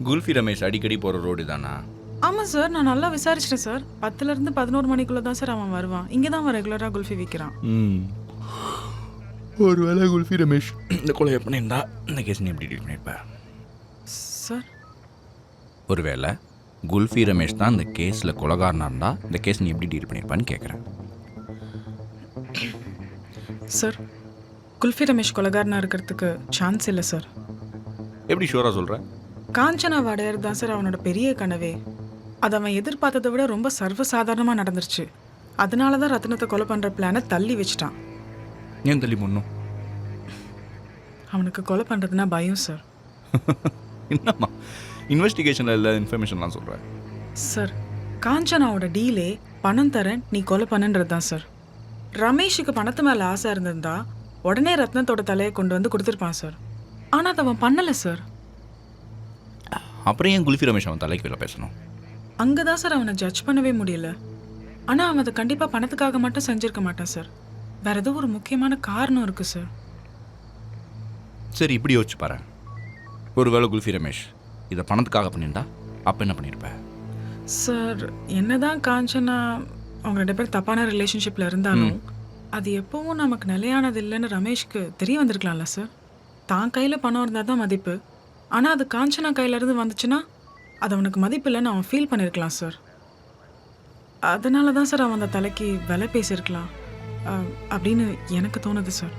குல்ஃபி ரமேஷ் அடிக்கடி போகிற ரோடு தானா? ஆமாம் சார், நான் நல்லா விசாரிச்சிட்டேன் சார். 10லேருந்து 11 மணிக்குள்ளே தான் சார் அவன் வருவான். இங்கே தான் அவன் ரெகுலராக குல்ஃபி விற்கிறான். ஒரு வேளை குல்ஃபி ரமேஷ் இந்த கொலை பண்ணியிருந்தா இந்த கேஸ் நீ எப்படி டீல் பண்ணியிருப்ப? சார் ஒரு வேளை குல்ஃபி ரமேஷ் தான் இந்த கேஸில் கொலைகாரனாக இருந்தால் இந்த கேஸ் நீ எப்படி டீல் பண்ணியிருப்பான்னு கேட்குறேன். சார், குல்ஃபி ரமேஷ் கொலைகாரனாக இருக்கிறதுக்கு சான்ஸ் இல்லை சார். எப்படி ஷூராக சொல்கிற? காஞ்சனா அடையிறது தான் சார் அவனோட பெரிய கனவே. அது அவன் எதிர்பார்த்ததை விட ரொம்ப சர்வசாதாரணமாக நடந்துருச்சு. அதனால தான் ரத்னத்தை கொலை பண்ணுற பிளானை தள்ளி வச்சிட்டான். ஏன் தள்ளி பண்ணும்? அவனுக்கு கொலை பண்ணுறதுனா பயம் சார். என்னம்மா இன்வெஸ்டிகேஷனில் இல்லை இன்ஃபர்மேஷன்லாம் சொல்கிறேன். சார், காஞ்சனாவோட டீலே பணம் தரேன் நீ கொலை பண்ணுன்றது தான் சார். ரமேஷுக்கு பணத்து மேலே ஆசை இருந்திருந்தா உடனே ரத்னத்தோட தலையை கொண்டு வந்து கொடுத்துருப்பான் சார். ஆனால் அதை அவன் பண்ணலை சார். அப்புறம் ஏன் குல்ஃபி ரமேஷ் அவன் தலைக்கு வேலை பேசணும்? அங்கே தான் சார் அவனை ஜட்ஜ் பண்ணவே முடியல. ஆனால் அவன் அதை கண்டிப்பாக பணத்துக்காக மட்டும் செஞ்சுருக்க மாட்டான் சார். வேறு ஏதோ ஒரு முக்கியமான காரணம் இருக்குது சார். சரி, இப்படி யோசிச்சு பாரு. ஒரு வேளை குல்ஃபி ரமேஷ் இதை பணத்துக்காக பண்ணியிருந்தா அப்போ என்ன பண்ணியிருப்ப? சார், என்னதான் காஞ்சனா அவங்க 2 பேரும் தப்பான ரிலேஷன்ஷிப்பில் இருந்தாலும் அது எப்பவும் நமக்கு நிலையானது இல்லைன்னு ரமேஷ்க்கு தெரிய வந்திருக்கலாம்ல சார். தான் கையில் பணம் இருந்தால் தான் மதிப்பு. ஆனால் அது காஞ்சனா கையிலேருந்து வந்துச்சுன்னா அது அவனுக்கு மதிப்பு இல்லைன்னு அவன் ஃபீல் பண்ணியிருக்கலாம் சார். அதனால தான் சார் அவன் அந்த தலைக்கு விலை பேசியிருக்கலாம் அப்படின்னு எனக்கு தோணுது சார்.